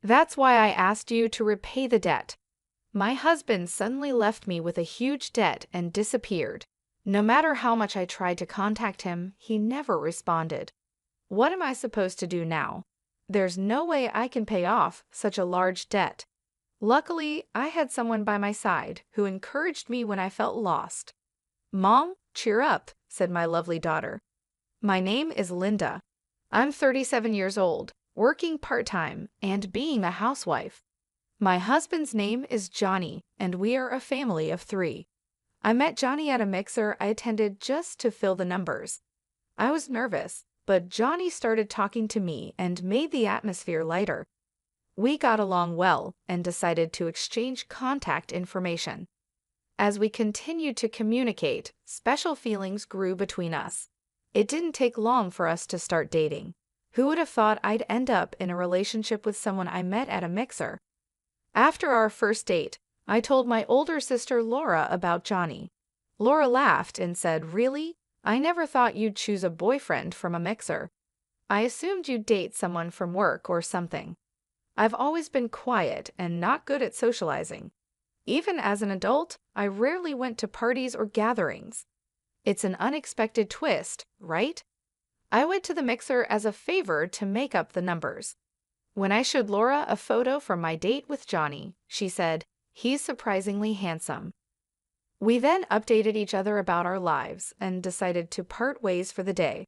That's why I asked you to repay the debt. My husband suddenly left me with a huge debt and disappeared. No matter how much I tried to contact him, he never responded. What am I supposed to do now? There's no way I can pay off such a large debt. Luckily, I had someone by my side who encouraged me when I felt lost. Mom, cheer up, said my lovely daughter. My name is Linda. I'm 37 years old, working part-time and being a housewife. My husband's name is Johnny, and we are a family of 3. I met Johnny at a mixer I attended just to fill the numbers. I was nervous, but Johnny started talking to me and made the atmosphere lighter. We got along well and decided to exchange contact information. As we continued to communicate, special feelings grew between us. It didn't take long for us to start dating. Who would have thought I'd end up in a relationship with someone I met at a mixer? After our first date, I told my older sister Laura about Johnny. Laura laughed and said, "Really? I never thought you'd choose a boyfriend from a mixer. I assumed you'd date someone from work or something." I've always been quiet and not good at socializing. Even as an adult, I rarely went to parties or gatherings. It's an unexpected twist, right? I went to the mixer as a favor to make up the numbers. When I showed Laura a photo from my date with Johnny, she said, "He's surprisingly handsome." We then updated each other about our lives and decided to part ways for the day.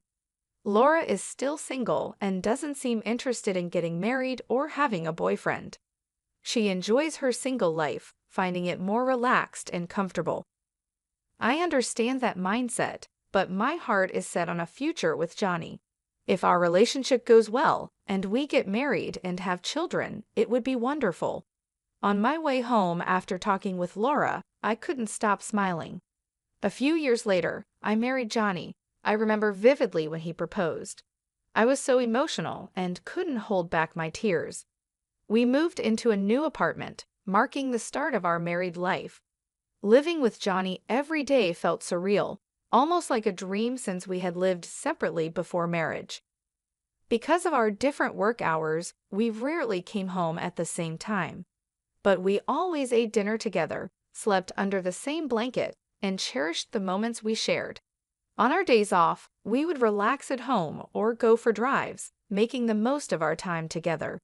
Laura is still single and doesn't seem interested in getting married or having a boyfriend. She enjoys her single life, finding it more relaxed and comfortable. I understand that mindset, but my heart is set on a future with Johnny. If our relationship goes well and we get married and have children, it would be wonderful. On my way home after talking with Laura, I couldn't stop smiling. A few years later, I married Johnny. I remember vividly when he proposed. I was so emotional and couldn't hold back my tears. We moved into a new apartment, marking the start of our married life. Living with Johnny every day felt surreal, almost like a dream since we had lived separately before marriage. Because of our different work hours, we rarely came home at the same time. But we always ate dinner together, slept under the same blanket, and cherished the moments we shared. On our days off, we would relax at home or go for drives, making the most of our time together.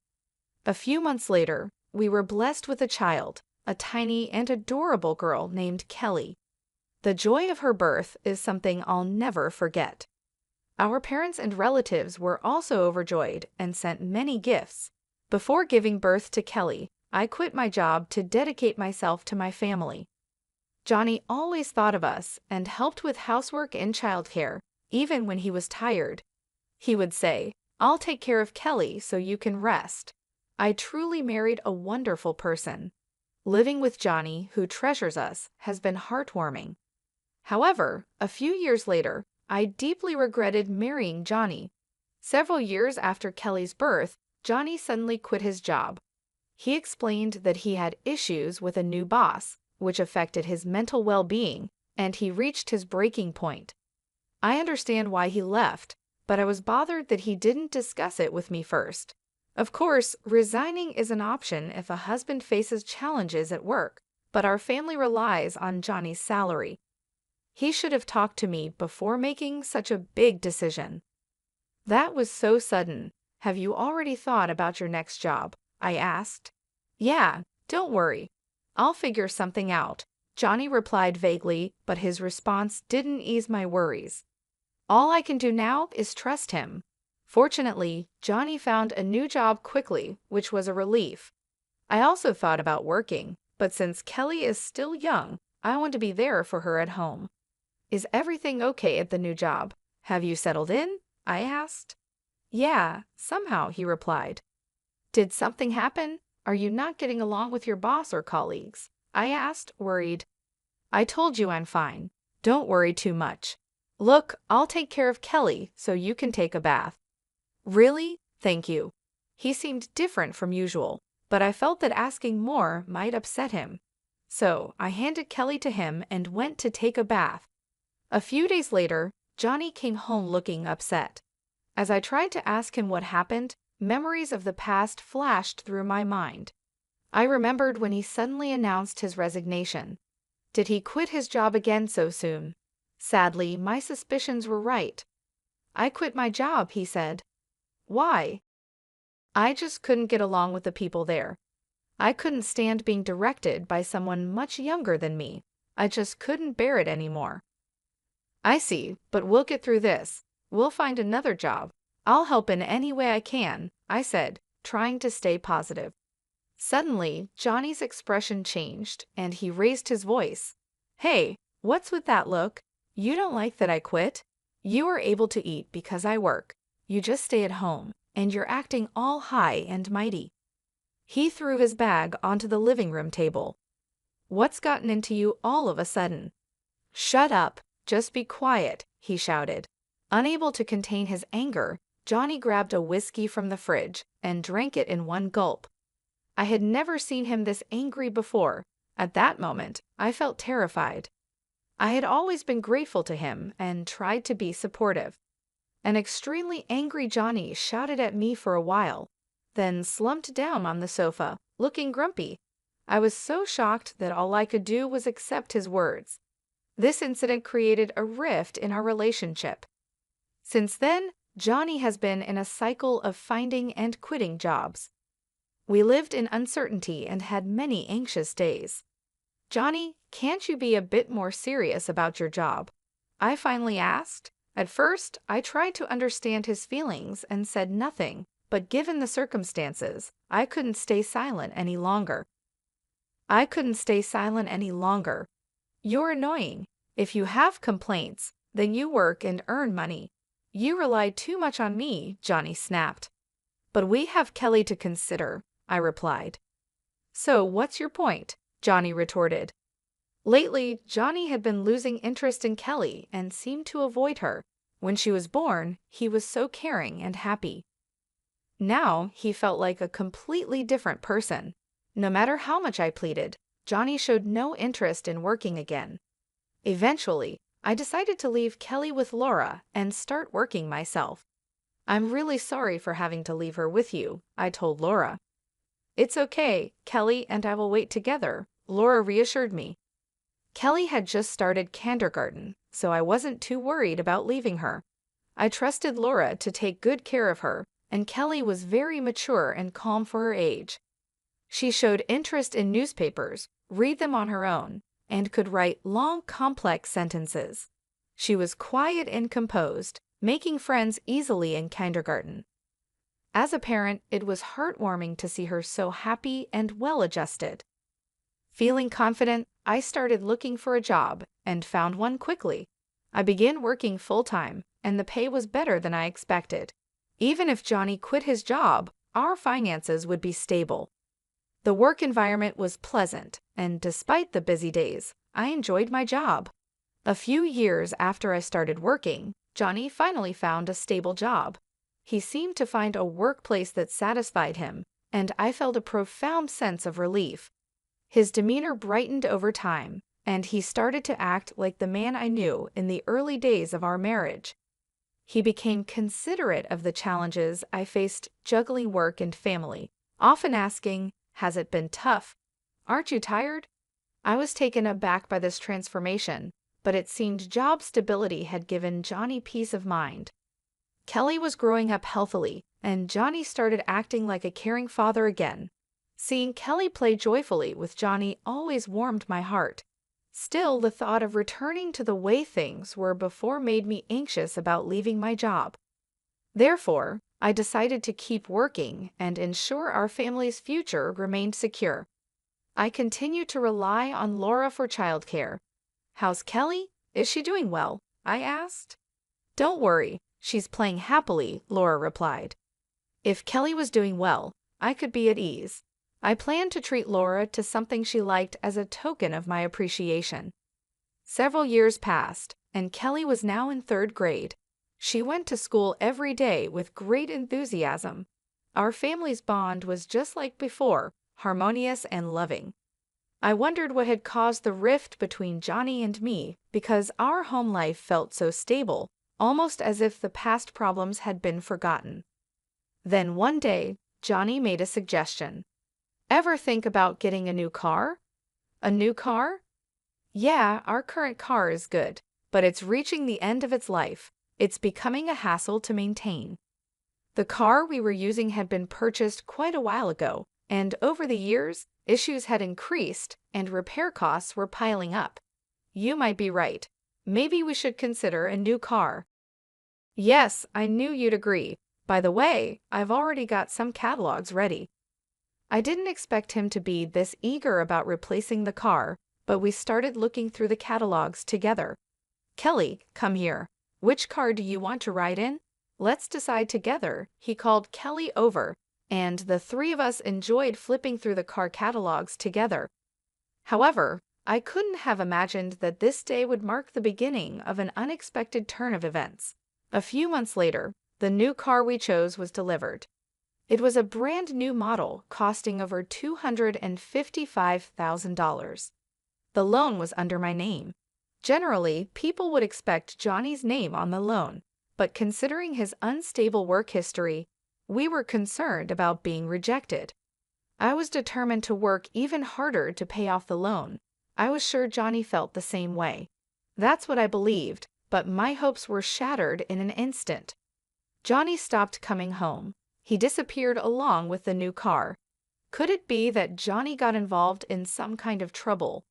A few months later, we were blessed with a child, a tiny and adorable girl named Kelly. The joy of her birth is something I'll never forget. Our parents and relatives were also overjoyed and sent many gifts. Before giving birth to Kelly, I quit my job to dedicate myself to my family. Johnny always thought of us and helped with housework and childcare, even when he was tired. He would say, "I'll take care of Kelly so you can rest." I truly married a wonderful person. Living with Johnny, who treasures us, has been heartwarming. However, a few years later, I deeply regretted marrying Johnny. Several years after Kelly's birth, Johnny suddenly quit his job. He explained that he had issues with a new boss, which affected his mental well-being, and he reached his breaking point. I understand why he left, but I was bothered that he didn't discuss it with me first. Of course, resigning is an option if a husband faces challenges at work, but our family relies on Johnny's salary. He should have talked to me before making such a big decision. That was so sudden. Have you already thought about your next job? I asked. Yeah, don't worry. I'll figure something out, Johnny replied vaguely, but his response didn't ease my worries. All I can do now is trust him. Fortunately, Johnny found a new job quickly, which was a relief. I also thought about working, but since Kelly is still young, I want to be there for her at home. Is everything okay at the new job? Have you settled in? I asked. Yeah, somehow, he replied. Did something happen? Are you not getting along with your boss or colleagues? I asked, worried. I told you I'm fine. Don't worry too much. Look, I'll take care of Kelly so you can take a bath. Really? Thank you. He seemed different from usual, but I felt that asking more might upset him. So I handed Kelly to him and went to take a bath. A few days later, Johnny came home looking upset. As I tried to ask him what happened, memories of the past flashed through my mind. I remembered when he suddenly announced his resignation. Did he quit his job again so soon? Sadly, my suspicions were right. "I quit my job," he said. "Why?" "I just couldn't get along with the people there. I couldn't stand being directed by someone much younger than me. I just couldn't bear it anymore." "I see, but we'll get through this. We'll find another job. I'll help in any way I can," I said, trying to stay positive. Suddenly, Johnny's expression changed, and he raised his voice. "Hey, what's with that look? You don't like that I quit? You are able to eat because I work. You just stay at home, and you're acting all high and mighty." He threw his bag onto the living room table. "What's gotten into you all of a sudden?" "Shut up, just be quiet," he shouted. Unable to contain his anger, Johnny grabbed a whiskey from the fridge and drank it in one gulp. I had never seen him this angry before. At that moment, I felt terrified. I had always been grateful to him and tried to be supportive. An extremely angry Johnny shouted at me for a while, then slumped down on the sofa, looking grumpy. I was so shocked that all I could do was accept his words. This incident created a rift in our relationship. Since then, Johnny has been in a cycle of finding and quitting jobs. We lived in uncertainty and had many anxious days. "Johnny, can't you be a bit more serious about your job?" I finally asked. At first, I tried to understand his feelings and said nothing, but given the circumstances, I couldn't stay silent any longer. "You're annoying. If you have complaints, then you work and earn money. You rely too much on me," Johnny snapped. "But we have Kelly to consider," I replied. "So what's your point?" Johnny retorted. Lately, Johnny had been losing interest in Kelly and seemed to avoid her. When she was born, he was so caring and happy. Now, he felt like a completely different person. No matter how much I pleaded, Johnny showed no interest in working again. Eventually, I decided to leave Kelly with Laura and start working myself. "I'm really sorry for having to leave her with you," I told Laura. "It's okay, Kelly and I will wait together," Laura reassured me. Kelly had just started kindergarten, so I wasn't too worried about leaving her. I trusted Laura to take good care of her, and Kelly was very mature and calm for her age. She showed interest in newspapers, read them on her own, and could write long, complex sentences. She was quiet and composed, making friends easily in kindergarten. As a parent, it was heartwarming to see her so happy and well-adjusted. Feeling confident, I started looking for a job and found one quickly. I began working full-time, and the pay was better than I expected. Even if Johnny quit his job, our finances would be stable. The work environment was pleasant, and despite the busy days, I enjoyed my job. A few years after I started working, Johnny finally found a stable job. He seemed to find a workplace that satisfied him, and I felt a profound sense of relief. His demeanor brightened over time, and he started to act like the man I knew in the early days of our marriage. He became considerate of the challenges I faced juggling work and family, often asking, "Has it been tough? Aren't you tired?" I was taken aback by this transformation, but it seemed job stability had given Johnny peace of mind. Kelly was growing up healthily, and Johnny started acting like a caring father again. Seeing Kelly play joyfully with Johnny always warmed my heart. Still, the thought of returning to the way things were before made me anxious about leaving my job. Therefore, I decided to keep working and ensure our family's future remained secure. I continued to rely on Laura for childcare. "How's Kelly? Is she doing well?" I asked. "Don't worry, she's playing happily," Laura replied. If Kelly was doing well, I could be at ease. I planned to treat Laura to something she liked as a token of my appreciation. Several years passed, and Kelly was now in 3rd grade. She went to school every day with great enthusiasm. Our family's bond was just like before, harmonious and loving. I wondered what had caused the rift between Johnny and me because our home life felt so stable, almost as if the past problems had been forgotten. Then one day, Johnny made a suggestion. Ever think about getting a new car? A new car? Yeah, our current car is good, but it's reaching the end of its life. It's becoming a hassle to maintain. The car we were using had been purchased quite a while ago, and over the years, issues had increased and repair costs were piling up. You might be right. Maybe we should consider a new car. Yes, I knew you'd agree. By the way, I've already got some catalogs ready. I didn't expect him to be this eager about replacing the car, but we started looking through the catalogs together. Kelly, come here. Which car do you want to ride in? Let's decide together. He called Kelly over, and the three of us enjoyed flipping through the car catalogs together. However, I couldn't have imagined that this day would mark the beginning of an unexpected turn of events. A few months later, the new car we chose was delivered. It was a brand new model costing over $255,000. The loan was under my name. Generally, people would expect Johnny's name on the loan, but considering his unstable work history, we were concerned about being rejected. I was determined to work even harder to pay off the loan. I was sure Johnny felt the same way. That's what I believed, but my hopes were shattered in an instant. Johnny stopped coming home. He disappeared along with the new car. Could it be that Johnny got involved in some kind of trouble?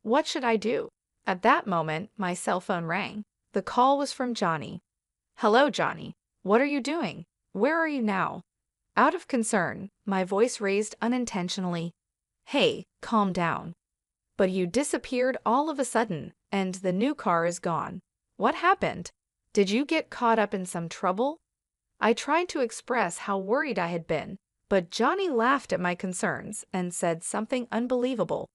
What should I do? At that moment, my cell phone rang. The call was from Johnny. Hello, Johnny. What are you doing? Where are you now? Out of concern, my voice raised unintentionally. Hey, calm down. But you disappeared all of a sudden, and the new car is gone. What happened? Did you get caught up in some trouble? I tried to express how worried I had been, but Johnny laughed at my concerns and said something unbelievable.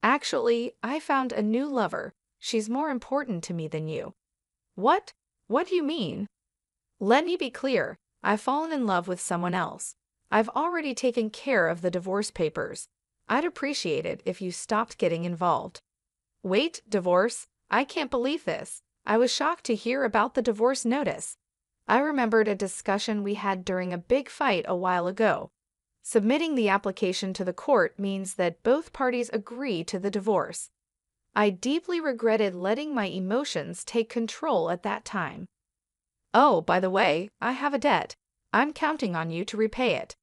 Actually, I found a new lover. She's more important to me than you. What? What do you mean? Let me be clear. I've fallen in love with someone else. I've already taken care of the divorce papers. I'd appreciate it if you stopped getting involved. Wait, divorce? I can't believe this. I was shocked to hear about the divorce notice. I remembered a discussion we had during a big fight a while ago. Submitting the application to the court means that both parties agree to the divorce. I deeply regretted letting my emotions take control at that time. Oh, by the way, I have a debt. I'm counting on you to repay it.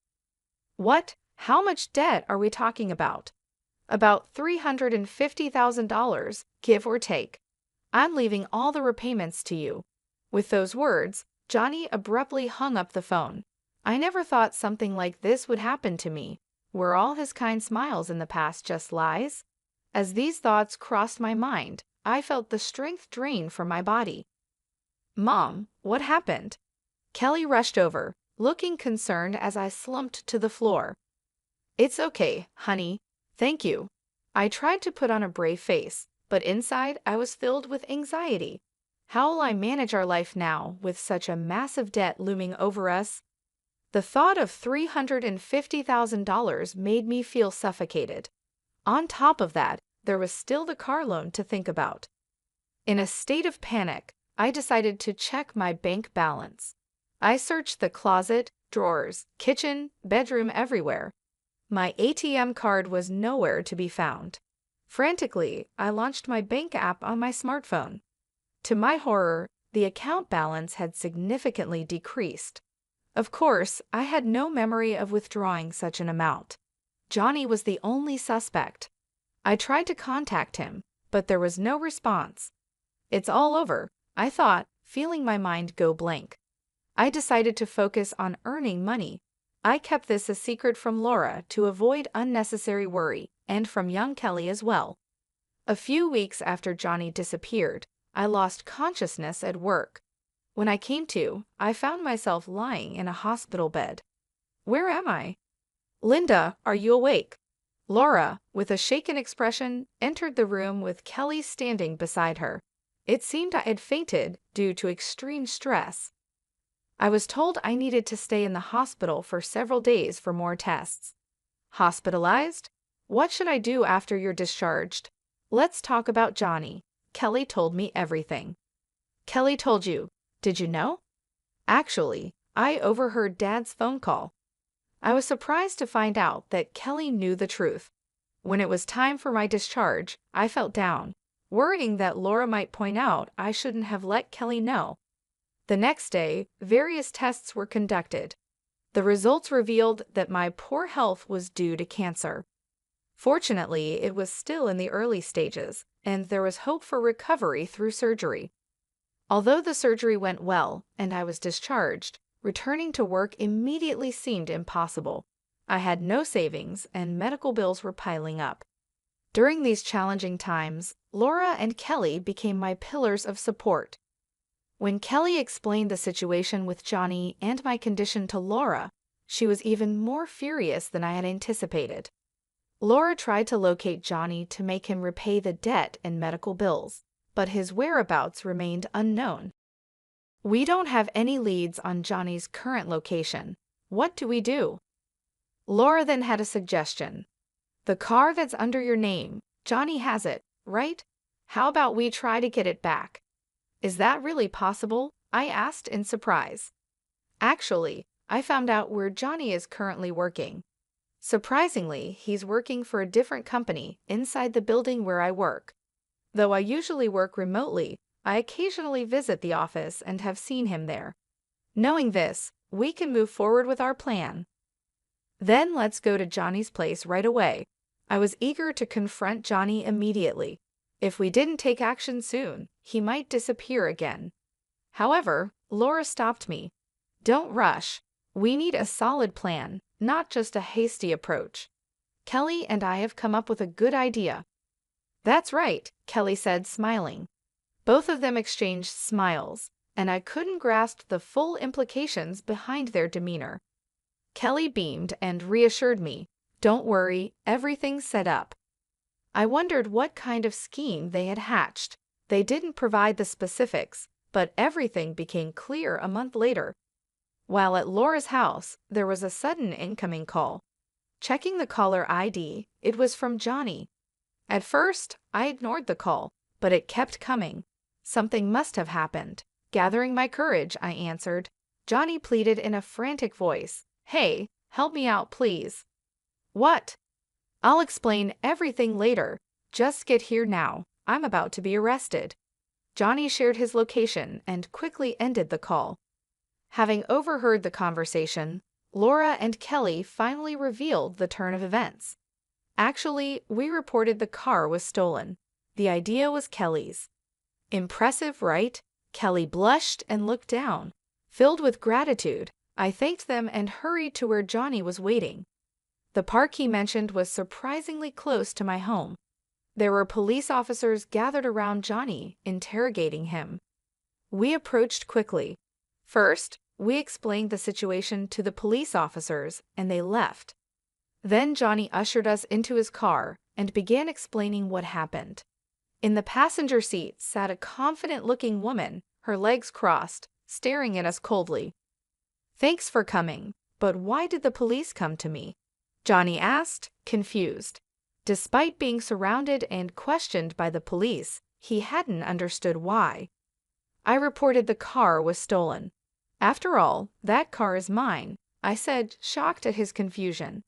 What? How much debt are we talking about? About $350,000, give or take. I'm leaving all the repayments to you. With those words, Johnny abruptly hung up the phone. I never thought something like this would happen to me. Were all his kind smiles in the past just lies? As these thoughts crossed my mind, I felt the strength drain from my body. Mom, what happened? Kelly rushed over, looking concerned as I slumped to the floor. It's okay, honey. Thank you. I tried to put on a brave face, but inside I was filled with anxiety. How will I manage our life now with such a massive debt looming over us? The thought of $350,000 made me feel suffocated. On top of that, there was still the car loan to think about. In a state of panic, I decided to check my bank balance. I searched the closet, drawers, kitchen, bedroom, everywhere. My ATM card was nowhere to be found. Frantically, I launched my bank app on my smartphone. To my horror, the account balance had significantly decreased. Of course, I had no memory of withdrawing such an amount. Johnny was the only suspect. I tried to contact him, but there was no response. It's all over, I thought, feeling my mind go blank. I decided to focus on earning money. I kept this a secret from Laura to avoid unnecessary worry, and from young Kelly as well. A few weeks after Johnny disappeared, I lost consciousness at work. When I came to, I found myself lying in a hospital bed. Where am I? Linda, are you awake? Laura, with a shaken expression, entered the room with Kelly standing beside her. It seemed I had fainted due to extreme stress. I was told I needed to stay in the hospital for several days for more tests. Hospitalized? What should I do after you're discharged? Let's talk about Johnny. Kelly told me everything. Kelly told you. Did you know? Actually, I overheard Dad's phone call. I was surprised to find out that Kelly knew the truth. When it was time for my discharge, I felt down, worrying that Laura might point out I shouldn't have let Kelly know. The next day, various tests were conducted. The results revealed that my poor health was due to cancer. Fortunately, it was still in the early stages, and there was hope for recovery through surgery. Although the surgery went well and I was discharged, returning to work immediately seemed impossible. I had no savings and medical bills were piling up. During these challenging times, Laura and Kelly became my pillars of support. When Kelly explained the situation with Johnny and my condition to Laura, she was even more furious than I had anticipated. Laura tried to locate Johnny to make him repay the debt and medical bills, but his whereabouts remained unknown. We don't have any leads on Johnny's current location. What do we do? Laura then had a suggestion. The car that's under your name, Johnny has it, right? How about we try to get it back? Is that really possible? I asked in surprise. Actually, I found out where Johnny is currently working. Surprisingly, he's working for a different company inside the building where I work. Though I usually work remotely, I occasionally visit the office and have seen him there. Knowing this, we can move forward with our plan. Then let's go to Johnny's place right away. I was eager to confront Johnny immediately. If we didn't take action soon, he might disappear again. However, Laura stopped me. Don't rush. We need a solid plan, not just a hasty approach. Kelly and I have come up with a good idea. That's right, Kelly said, smiling. Both of them exchanged smiles, and I couldn't grasp the full implications behind their demeanor. Kelly beamed and reassured me, "Don't worry, everything's set up." I wondered what kind of scheme they had hatched. They didn't provide the specifics, but everything became clear a month later. While at Laura's house, there was a sudden incoming call. Checking the caller ID, it was from Johnny. At first, I ignored the call, but it kept coming. Something must have happened. Gathering my courage, I answered. Johnny pleaded in a frantic voice, "Hey, help me out, please." "What?" "I'll explain everything later. Just get here now. I'm about to be arrested." Johnny shared his location and quickly ended the call. Having overheard the conversation, Laura and Kelly finally revealed the turn of events. Actually, we reported the car was stolen. The idea was Kelly's. Impressive, right? Kelly blushed and looked down. Filled with gratitude, I thanked them and hurried to where Johnny was waiting. The park he mentioned was surprisingly close to my home. There were police officers gathered around Johnny, interrogating him. We approached quickly. First, we explained the situation to the police officers, and they left. Then Johnny ushered us into his car and began explaining what happened. In the passenger seat sat a confident-looking woman, her legs crossed, staring at us coldly. "Thanks for coming, but why did the police come to me?" Johnny asked, confused. Despite being surrounded and questioned by the police, he hadn't understood why. I reported the car was stolen. "After all, that car is mine," I said, shocked at his confusion.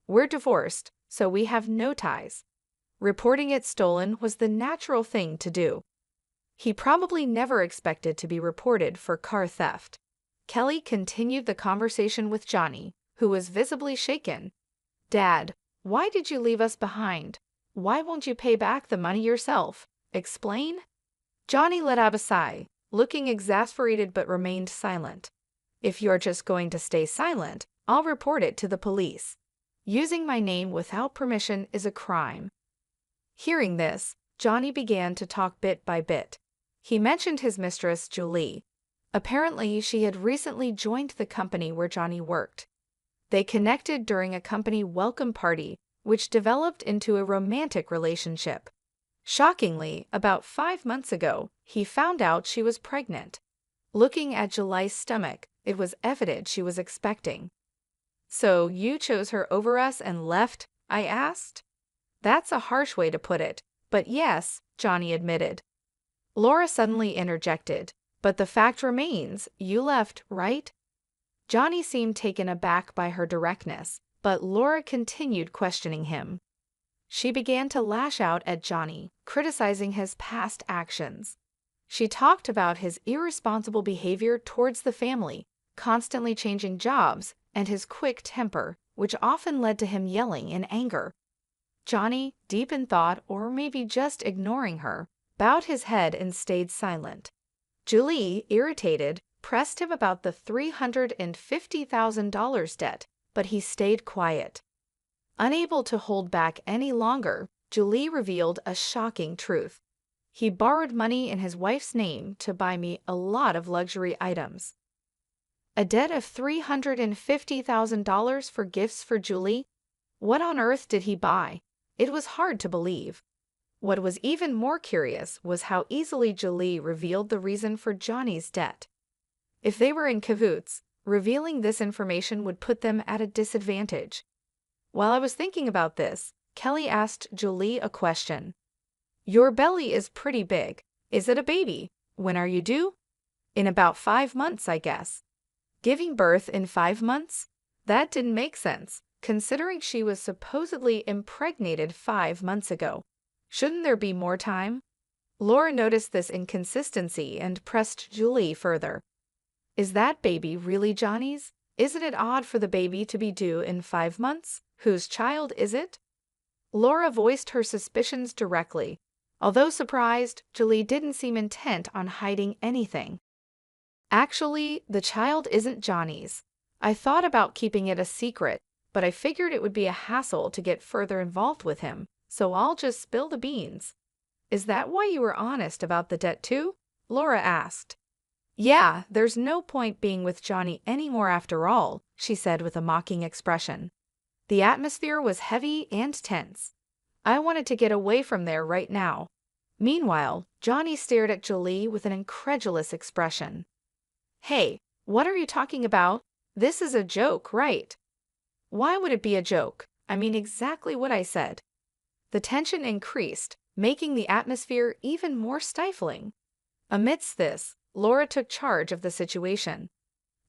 "We're divorced, so we have no ties." Reporting it stolen was the natural thing to do. He probably never expected to be reported for car theft. Kelly continued the conversation with Johnny, who was visibly shaken. "Dad, why did you leave us behind? Why won't you pay back the money yourself? Explain?" Johnny let out a sigh, looking exasperated but remained silent. "If you're just going to stay silent, I'll report it to the police. Using my name without permission is a crime." Hearing this, Johnny began to talk bit by bit. He mentioned his mistress, Julie. Apparently, she had recently joined the company where Johnny worked. They connected during a company welcome party, which developed into a romantic relationship. Shockingly, about 5 months ago, he found out she was pregnant. Looking at Julie's stomach, it was evident she was expecting. "So you chose her over us and left?" I asked. "That's a harsh way to put it, but yes," Johnny admitted. Laura suddenly interjected, "But the fact remains, you left, right?" Johnny seemed taken aback by her directness, but Laura continued questioning him. She began to lash out at Johnny, criticizing his past actions. She talked about his irresponsible behavior towards the family, constantly changing jobs, and his quick temper, which often led to him yelling in anger. Johnny, deep in thought or maybe just ignoring her, bowed his head and stayed silent. Julie, irritated, pressed him about the $350,000 debt, but he stayed quiet. Unable to hold back any longer, Julie revealed a shocking truth. He borrowed money in his wife's name to buy me a lot of luxury items. A debt of $350,000 for gifts for Julie? What on earth did he buy? It was hard to believe. What was even more curious was how easily Julie revealed the reason for Johnny's debt. If they were in cahoots, revealing this information would put them at a disadvantage. While I was thinking about this, Kelly asked Julie a question. "Your belly is pretty big. Is it a baby? When are you due?" "In about 5 months, I guess." Giving birth in 5 months? That didn't make sense, considering she was supposedly impregnated 5 months ago. Shouldn't there be more time? Laura noticed this inconsistency and pressed Julie further. "Is that baby really Johnny's? Isn't it odd for the baby to be due in 5 months? Whose child is it?" Laura voiced her suspicions directly. Although surprised, Julie didn't seem intent on hiding anything. "Actually, the child isn't Johnny's. I thought about keeping it a secret, but I figured it would be a hassle to get further involved with him, so I'll just spill the beans." "Is that why you were honest about the debt too?" Laura asked. "Yeah, there's no point being with Johnny anymore after all," she said with a mocking expression. The atmosphere was heavy and tense. I wanted to get away from there right now. Meanwhile, Johnny stared at Julie with an incredulous expression. "Hey, what are you talking about? This is a joke, right?" "Why would it be a joke? I mean exactly what I said." The tension increased, making the atmosphere even more stifling. Amidst this, Laura took charge of the situation.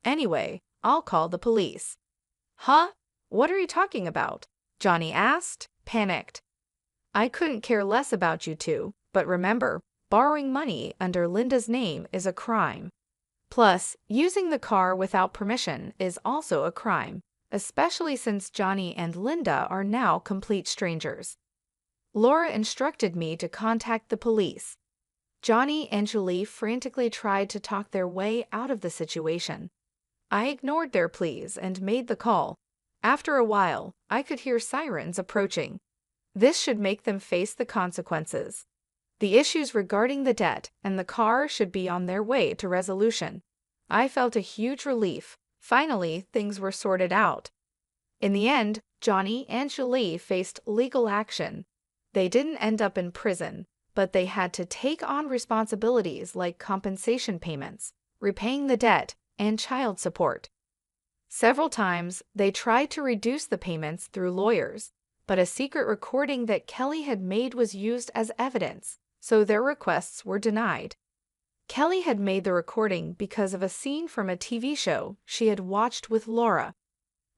"Anyway, I'll call the police." "Huh? What are you talking about?" Johnny asked, panicked. "I couldn't care less about you two, but remember, borrowing money under Linda's name is a crime. Plus, using the car without permission is also a crime, especially since Johnny and Linda are now complete strangers. Laura instructed me to contact the police." Johnny and Julie frantically tried to talk their way out of the situation. I ignored their pleas and made the call. After a while, I could hear sirens approaching. This should make them face the consequences. The issues regarding the debt and the car should be on their way to resolution. I felt a huge relief. Finally, things were sorted out. In the end, Johnny and Julie faced legal action. They didn't end up in prison, but they had to take on responsibilities like compensation payments, repaying the debt, and child support. Several times, they tried to reduce the payments through lawyers, but a secret recording that Kelly had made was used as evidence, so their requests were denied. Kelly had made the recording because of a scene from a TV show she had watched with Laura.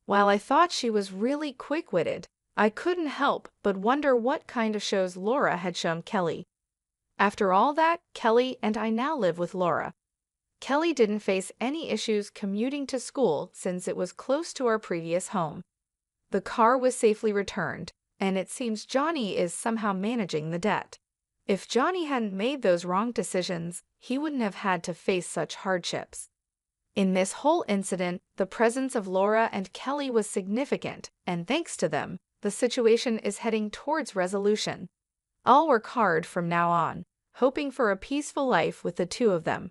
While I thought she was really quick-witted, I couldn't help but wonder what kind of shows Laura had shown Kelly. After all that, Kelly and I now live with Laura. Kelly didn't face any issues commuting to school since it was close to our previous home. The car was safely returned, and it seems Johnny is somehow managing the debt. If Johnny hadn't made those wrong decisions, he wouldn't have had to face such hardships. In this whole incident, the presence of Laura and Kelly was significant, and thanks to them, the situation is heading towards resolution. I'll work hard from now on, hoping for a peaceful life with the two of them.